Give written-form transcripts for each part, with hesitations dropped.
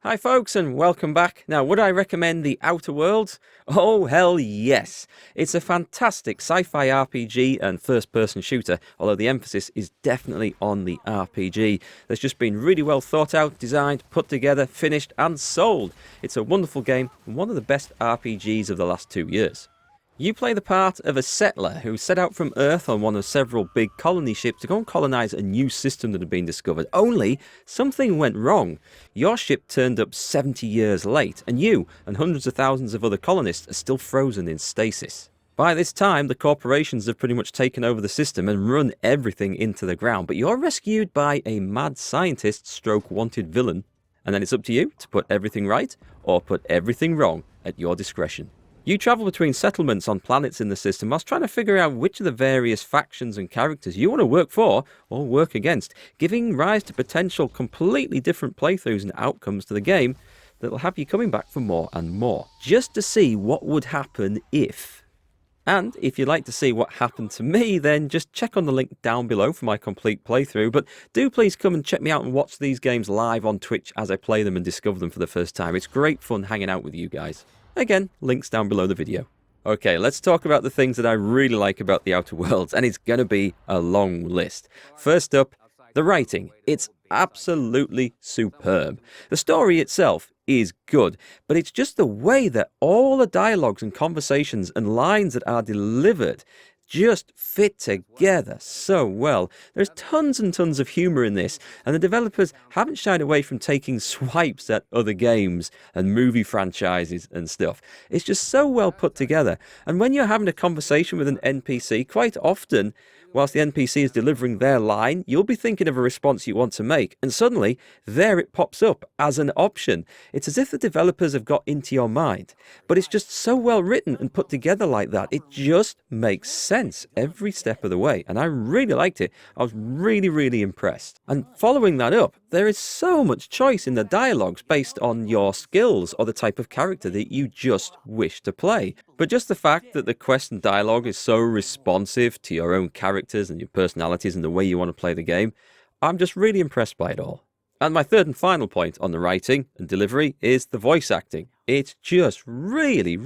Hi folks and welcome back. Now, would I recommend The Outer Worlds? Oh hell yes! It's a fantastic sci-fi RPG and first-person shooter, although the emphasis is definitely on the RPG. That's just been really well thought out, designed, put together, finished and sold. It's a wonderful game and one of the best RPGs of the last 2 years. You play the part of a settler who set out from Earth on one of several big colony ships to go and colonise a new system that had been discovered. Only, something went wrong. Your ship turned up 70 years late, and you and hundreds of thousands of other colonists are still frozen in stasis. By this time, the corporations have pretty much taken over the system and run everything into the ground, but you're rescued by a mad scientist stroke wanted villain. And then it's up to you to put everything right, or put everything wrong at your discretion. You travel between settlements on planets in the system whilst trying to figure out which of the various factions and characters you want to work for or work against, giving rise to potential completely different playthroughs and outcomes to the game that will have you coming back for more and more, just to see what would happen if. And if you'd like to see what happened to me, then just check on the link down below for my complete playthrough, but do please come and check me out and watch these games live on Twitch as I play them and discover them for the first time. It's great fun hanging out with you guys. Again, links down below the video. Okay, let's talk about the things that I really like about The Outer Worlds, and it's gonna be a long list. First up, the writing. It's absolutely superb. The story itself is good, but it's just the way that all the dialogues and conversations and lines that are delivered just fit together so well. There's tons and tons of humour in this, and the developers haven't shied away from taking swipes at other games and movie franchises and stuff. It's just so well put together, and when you're having a conversation with an NPC, quite often, whilst the NPC is delivering their line, you'll be thinking of a response you want to make, and suddenly, there it pops up as an option. It's as if the developers have got into your mind, but it's just so well written and put together like that. It just makes sense every step of the way, and I really liked it. I was really impressed. And following that up, there is so much choice in the dialogues based on your skills or the type of character that you just wish to play. But just the fact that the quest and dialogue is so responsive to your own characters and your personalities and the way you want to play the game, I'm just really impressed by it all. And my third and final point on the writing and delivery is the voice acting. It's just really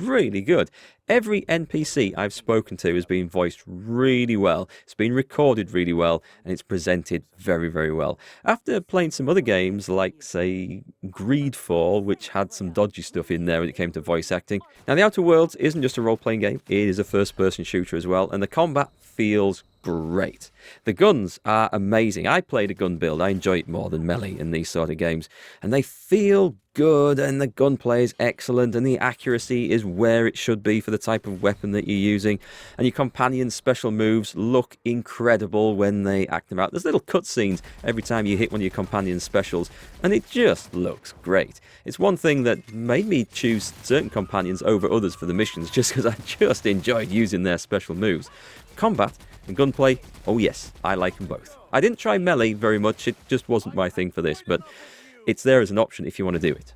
good. Every NPC I've spoken to has been voiced really well. It's been recorded really well, and it's presented very well. After playing some other games like, say, Greedfall, which had some dodgy stuff in there when it came to voice acting. Now, The Outer Worlds isn't just a role-playing game, it is a first-person shooter as well, and the combat feels great. The guns are amazing. I played a gun build. I enjoy it more than melee in these sort of games. And they feel good, and the gunplay is excellent, and the accuracy is where it should be for the type of weapon that you're using. And your companion's special moves look incredible when they act them out. There's little cutscenes every time you hit one of your companion's specials, and it just looks great. It's one thing that made me choose certain companions over others for the missions, just because I just enjoyed using their special moves. Combat and gunplay, oh yes, I like them both. I didn't try melee very much, it just wasn't my thing for this, but it's there as an option if you want to do it.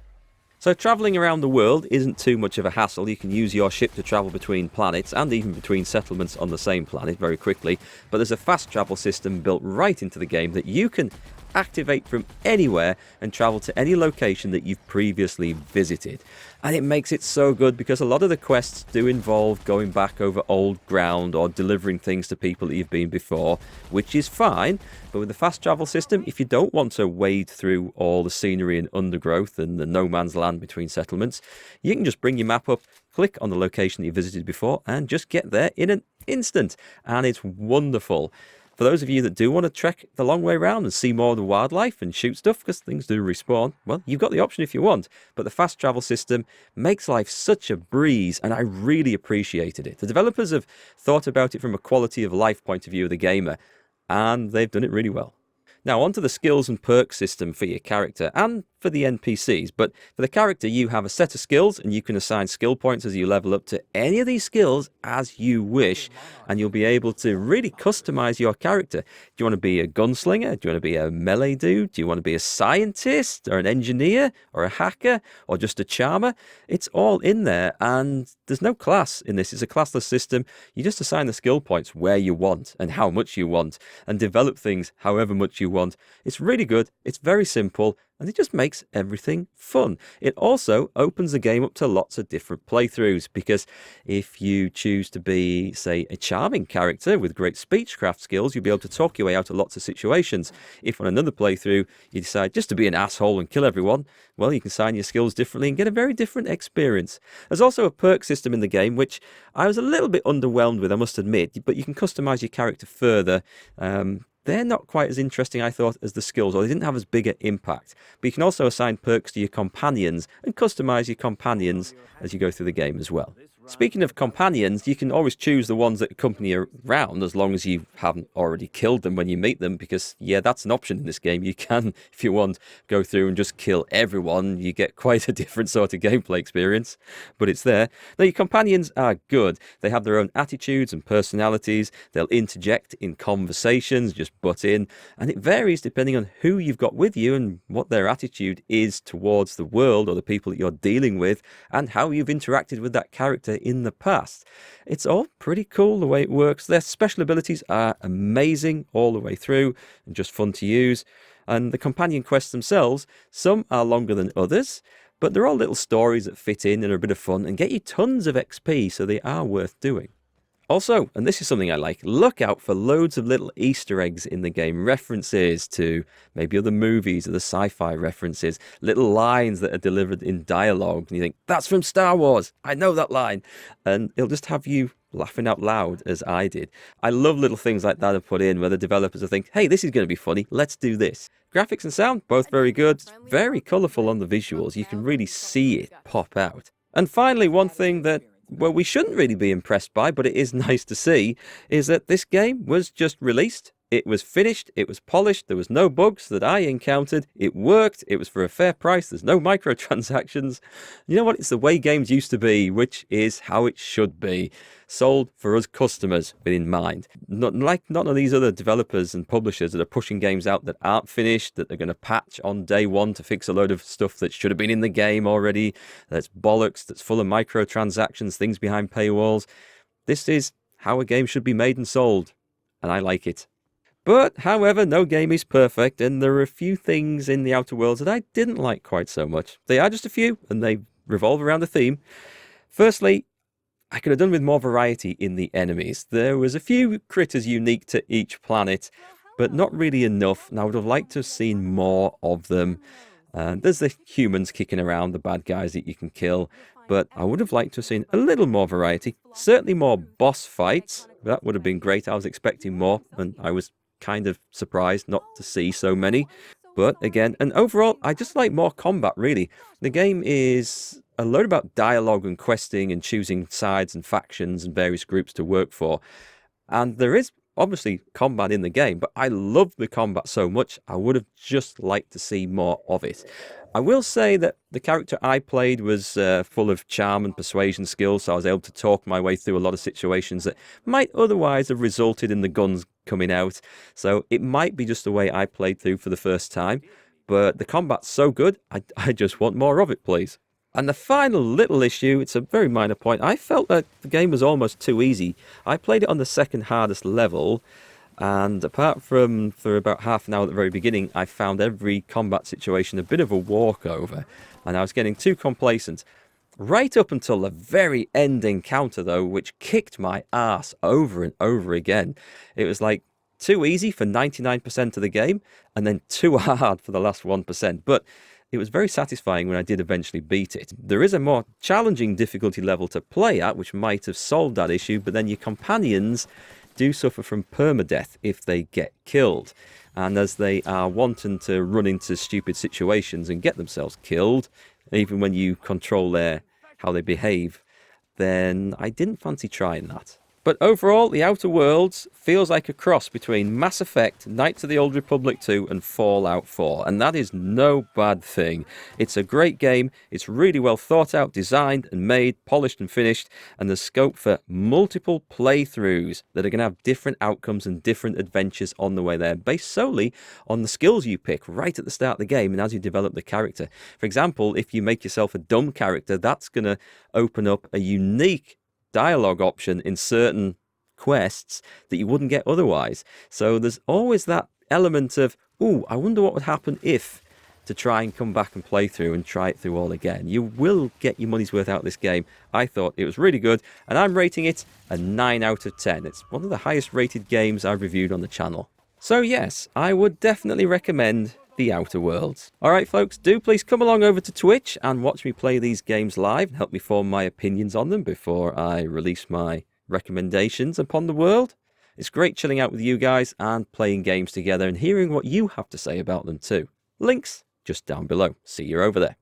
So travelling around the world isn't too much of a hassle. You can use your ship to travel between planets and even between settlements on the same planet very quickly, but there's a fast travel system built right into the game that you can activate from anywhere and travel to any location that you've previously visited. And it makes it so good because a lot of the quests do involve going back over old ground or delivering things to people that you've been before, which is fine. But with the fast travel system, if you don't want to wade through all the scenery and undergrowth and the no man's land between settlements, you can just bring your map up, click on the location that you visited before, and just get there in an instant. And it's wonderful. For those of you that do want to trek the long way around and see more of the wildlife and shoot stuff, because things do respawn, well, you've got the option if you want. But the fast travel system makes life such a breeze, and I really appreciated it. The developers have thought about it from a quality of life point of view of the gamer, and they've done it really well. Now, onto the skills and perks system for your character and for the NPCs. But for the character, you have a set of skills, and you can assign skill points as you level up to any of these skills as you wish, and you'll be able to really customize your character. Do you want to be a gunslinger? Do you want to be a melee dude? Do you want to be a scientist or an engineer or a hacker or just a charmer? It's all in there, and there's no class in this. It's a classless system. You just assign the skill points where you want and how much you want, and develop things however much you want. It's really good. It's very simple. and it just makes everything fun. It also opens the game up to lots of different playthroughs, because if you choose to be, say, a charming character with great speechcraft skills, you'll be able to talk your way out of lots of situations. If on another playthrough you decide just to be an asshole and kill everyone, well, you can sign your skills differently and get a very different experience. There's also a perk system in the game, which I was a little bit underwhelmed with, I must admit, but you can customize your character further. They're not quite as interesting, I thought, as the skills, or they didn't have as big an impact. But you can also assign perks to your companions and customize your companions as you go through the game as well. Speaking of companions, you can always choose the ones that accompany you around, as long as you haven't already killed them when you meet them, because, yeah, that's an option in this game. You can, if you want, go through and just kill everyone. You get quite a different sort of gameplay experience, but it's there. Now, your companions are good. They have their own attitudes and personalities. They'll interject in conversations, just butt in, and it varies depending on who you've got with you and what their attitude is towards the world or the people that you're dealing with, and how you've interacted with that character in the past. It's all pretty cool the way it works. Their special abilities are amazing all the way through and just fun to use. And the companion quests themselves, some are longer than others, but they're all little stories that fit in and are a bit of fun and get you tons of XP, so they are worth doing. Also, and this is something I like, look out for loads of little Easter eggs in the game, references to maybe other movies or the sci-fi references, little lines that are delivered in dialogue, and you think, that's from Star Wars, I know that line, and it'll just have you laughing out loud, as I did. I love little things like that are put in where the developers will think, hey, this is going to be funny, let's do this. Graphics and sound, both very good, very colourful on the visuals, you can really see it pop out. And finally, one thing that, well, we shouldn't really be impressed by, but it is nice to see, is that this game was just released. It was finished, it was polished, there was no bugs that I encountered, it worked, it was for a fair price, there's no microtransactions. You know what, it's the way games used to be, which is how it should be. Sold for us customers with in mind. Not like none of these other developers and publishers that are pushing games out that aren't finished, that they're going to patch on day one to fix a load of stuff that should have been in the game already, that's bollocks, that's full of microtransactions, things behind paywalls. This is how a game should be made and sold, and I like it. But, however, no game is perfect, and there are a few things in the Outer Worlds that I didn't like quite so much. They are just a few, and they revolve around a theme. Firstly, I could have done with more variety in the enemies. There was a few critters unique to each planet, but not really enough, and I would have liked to have seen more of them. There's the humans kicking around, the bad guys that you can kill, but I would have liked to have seen a little more variety. Certainly more boss fights. That would have been great. I was expecting more, and I was kind of surprised not to see so many. But again, and overall, I just like more combat, really. The game is a lot about dialogue and questing and choosing sides and factions and various groups to work for. And there is obviously combat in the game, but I love the combat so much, I would have just liked to see more of it. I will say that the character I played was full of charm and persuasion skills, so I was able to talk my way through a lot of situations that might otherwise have resulted in the guns coming out. So it might be just the way I played through for the first time, but the combat's so good, I just want more of it, please. And the final little issue, it's a very minor point, I felt that the game was almost too easy. I played it on the second hardest level, and apart from for about half an hour at the very beginning, I found every combat situation a bit of a walkover, and I was getting too complacent. Right up until the very end encounter, though, which kicked my ass over and over again. It was like too easy for 99% of the game, and then too hard for the last 1%. But it was very satisfying when I did eventually beat it. There is a more challenging difficulty level to play at, which might have solved that issue, but then your companions do suffer from permadeath if they get killed. And as they are wanting to run into stupid situations and get themselves killed, even when you control how they behave, then I didn't fancy trying that. But overall, The Outer Worlds feels like a cross between Mass Effect, Knights of the Old Republic 2 and Fallout 4, and that is no bad thing. It's a great game, it's really well thought out, designed and made, polished and finished, and there's scope for multiple playthroughs that are going to have different outcomes and different adventures on the way there, based solely on the skills you pick right at the start of the game and as you develop the character. For example, if you make yourself a dumb character, that's going to open up a unique dialogue option in certain quests that you wouldn't get otherwise. So there's always that element of, ooh, I wonder what would happen if, to try and come back and play through and try it through all again. You will get your money's worth out of this game. I thought it was really good, and I'm rating it a 9 out of 10. It's one of the highest rated games I've reviewed on the channel. So yes, I would definitely recommend The Outer Worlds. Alright folks, do please come along over to Twitch and watch me play these games live and help me form my opinions on them before I release my recommendations upon the world. It's great chilling out with you guys and playing games together and hearing what you have to say about them too. Links just down below. See you over there.